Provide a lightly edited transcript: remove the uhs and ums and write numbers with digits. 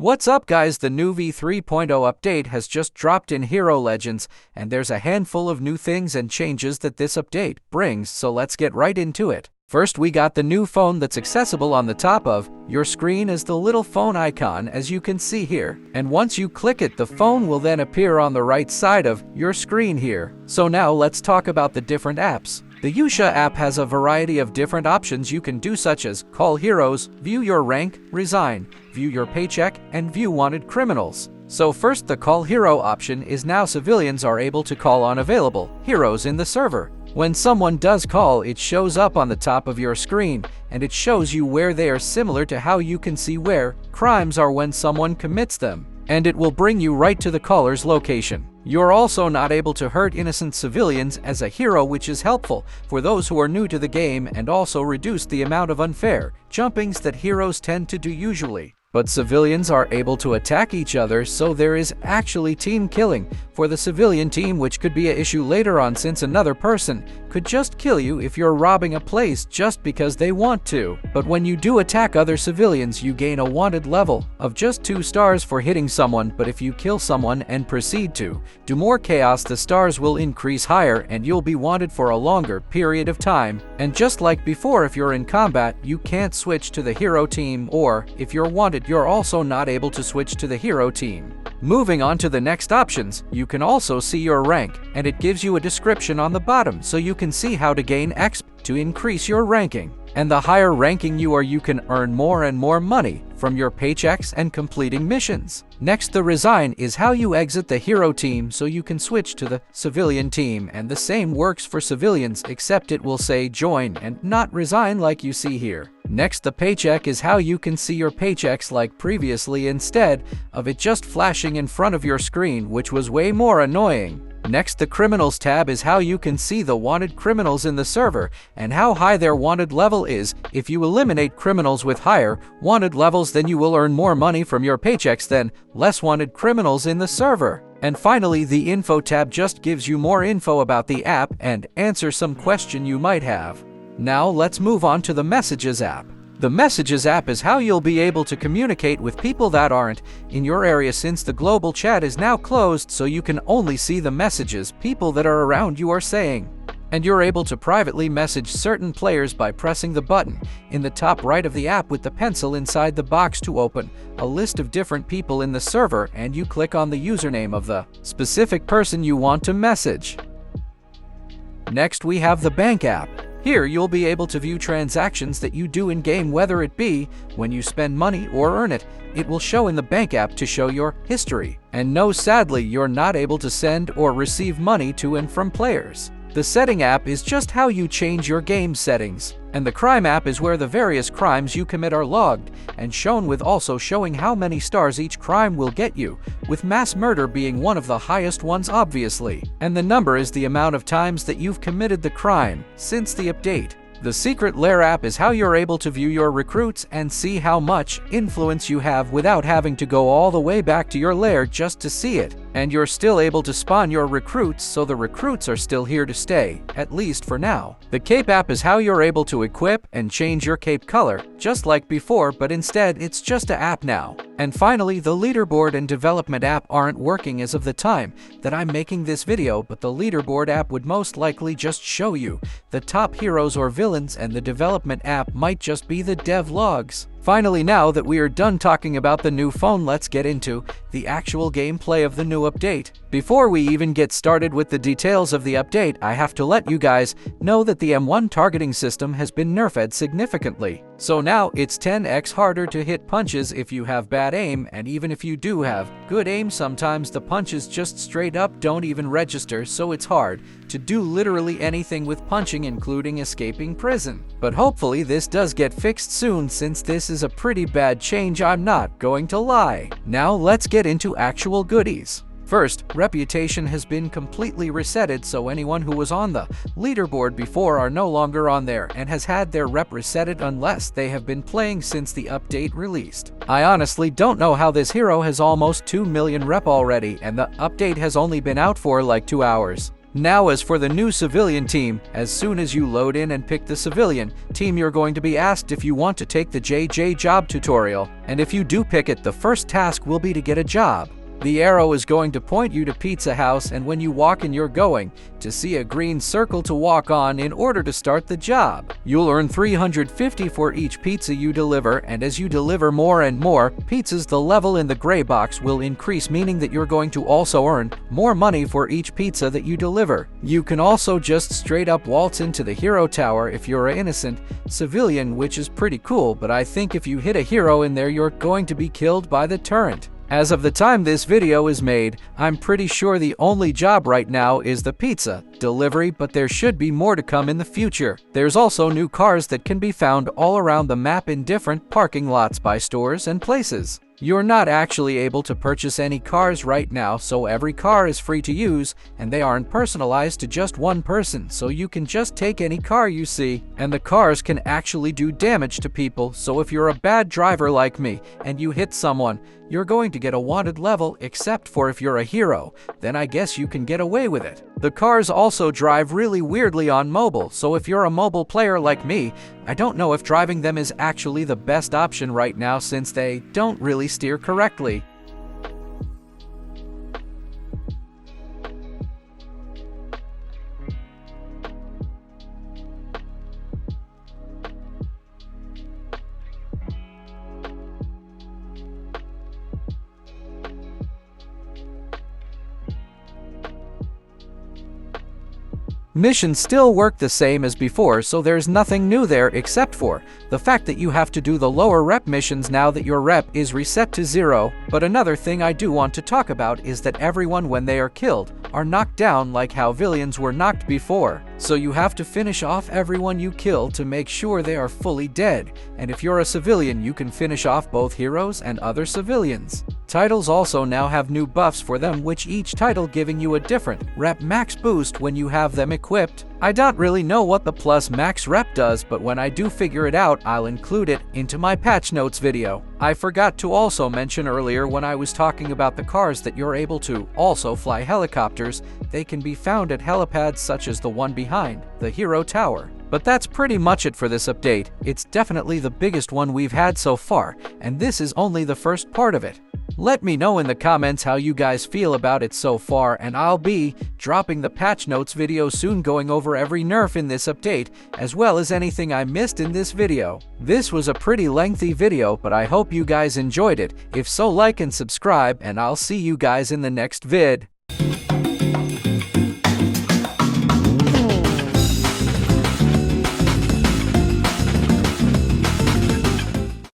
What's up guys, the new V3.0 update has just dropped in Hero Legends, and there's a handful of new things and changes that this update brings, so let's get right into it. First, we got the new phone that's accessible on the top of your screen as the little phone icon, as you can see here. And once you click it, the phone will then appear on the right side of your screen here. So now let's talk about the different apps. The Yusha app has a variety of different options you can do, such as call heroes, view your rank, resign, view your paycheck, and view wanted criminals. So first, the call hero option is now civilians are able to call unavailable heroes in the server. When someone does call, it shows up on the top of your screen, and it shows you where they are, similar to how you can see where crimes are when someone commits them. And it will bring you right to the caller's location. You're also not able to hurt innocent civilians as a hero, which is helpful for those who are new to the game and also reduce the amount of unfair jumpings that heroes tend to do usually. But civilians are able to attack each other, so there is actually team killing for the civilian team, which could be an issue later on, since another person could just kill you if you're robbing a place just because they want to. But when you do attack other civilians, you gain a wanted level of just 2 stars for hitting someone, but if you kill someone and proceed to do more chaos, the stars will increase higher and you'll be wanted for a longer period of time. And just like before, if you're in combat, you can't switch to the hero team, or if you're wanted, you're also not able to switch to the hero team. Moving on to the next options, you can also see your rank, and it gives you a description on the bottom so you can see how to gain XP to increase your ranking. And the higher ranking you are, you can earn more and more money from your paychecks and completing missions. Next, the resign is how you exit the hero team so you can switch to the civilian team, and the same works for civilians, except it will say join and not resign like you see here. Next, the paycheck is how you can see your paychecks like previously, instead of it just flashing in front of your screen, which was way more annoying. Next, the criminals tab is how you can see the wanted criminals in the server and how high their wanted level is. If you eliminate criminals with higher wanted levels, then you will earn more money from your paychecks than less wanted criminals in the server. And finally, the info tab just gives you more info about the app and answer some question you might have. Now let's move on to the Messages app. The Messages app is how you'll be able to communicate with people that aren't in your area, since the global chat is now closed, so you can only see the messages people that are around you are saying. And you're able to privately message certain players by pressing the button in the top right of the app with the pencil inside the box to open a list of different people in the server, and you click on the username of the specific person you want to message. Next, we have the Bank app. Here you'll be able to view transactions that you do in-game, whether it be when you spend money or earn it. It will show in the Bank app to show your history. And no, sadly, you're not able to send or receive money to and from players. The Setting app is just how you change your game settings. And the Crime app is where the various crimes you commit are logged and shown, with also showing how many stars each crime will get you, with mass murder being one of the highest ones obviously. And the number is the amount of times that you've committed the crime since the update. The Secret Lair app is how you're able to view your recruits and see how much influence you have without having to go all the way back to your lair just to see it. And you're still able to spawn your recruits, so the recruits are still here to stay, at least for now. The Cape app is how you're able to equip and change your cape color, just like before, but instead it's just an app now. And finally, the Leaderboard and Development app aren't working as of the time that I'm making this video, but the Leaderboard app would most likely just show you the top heroes or villains, and the Development app might just be the dev logs. Finally, now that we are done talking about the new phone, let's get into the actual gameplay of the new update. Before we even get started with the details of the update, I have to let you guys know that the M1 targeting system has been nerfed significantly. So now it's 10x harder to hit punches if you have bad aim, and even if you do have good aim, sometimes the punches just straight up don't even register, so it's hard to do literally anything with punching, including escaping prison. But hopefully this does get fixed soon, since this is a pretty bad change, I'm not going to lie. Now let's get into actual goodies. First, reputation has been completely resetted, so anyone who was on the leaderboard before are no longer on there and has had their rep resetted unless they have been playing since the update released. I honestly don't know how this hero has almost 2 million rep already, and the update has only been out for like 2 hours. Now as for the new civilian team, as soon as you load in and pick the civilian team, you're going to be asked if you want to take the JJ job tutorial, and if you do pick it, the first task will be to get a job. The arrow is going to point you to Pizza House, and when you walk in, you're going to see a green circle to walk on in order to start the job. You'll earn 350 for each pizza you deliver, and as you deliver more and more pizzas, the level in the gray box will increase, meaning that you're going to also earn more money for each pizza that you deliver. You can also just straight up waltz into the hero tower if you're an innocent civilian, which is pretty cool, but I think if you hit a hero in there, you're going to be killed by the turret. As of the time this video is made, I'm pretty sure the only job right now is the pizza delivery, but there should be more to come in the future. There's also new cars that can be found all around the map in different parking lots by stores and places. You're not actually able to purchase any cars right now, so every car is free to use, and they aren't personalized to just one person, so you can just take any car you see, and the cars can actually do damage to people. So if you're a bad driver like me and you hit someone, you're going to get a wanted level, except for if you're a hero, then I guess you can get away with it. The cars also drive really weirdly on mobile, so if you're a mobile player like me, I don't know if driving them is actually the best option right now, since they don't really steer correctly. Missions still work the same as before, so there's nothing new there except for the fact that you have to do the lower rep missions now that your rep is reset to 0. But another thing I do want to talk about is that everyone, when they are killed, are knocked down like how villains were knocked before. So you have to finish off everyone you kill to make sure they are fully dead. And if you're a civilian, you can finish off both heroes and other civilians. Titles also now have new buffs for them, which each title giving you a different rep max boost when you have them equipped. I don't really know what the plus max rep does, but when I do figure it out, I'll include it into my patch notes video. I forgot to also mention earlier when I was talking about the cars that you're able to also fly helicopters. They can be found at helipads such as the one behind the hero tower. But that's pretty much it for this update. It's definitely the biggest one we've had so far, and this is only the first part of it. Let me know in the comments how you guys feel about it so far, and I'll be dropping the patch notes video soon, going over every nerf in this update, as well as anything I missed in this video. This was a pretty lengthy video, but I hope you guys enjoyed it. If so, like and subscribe, and I'll see you guys in the next vid.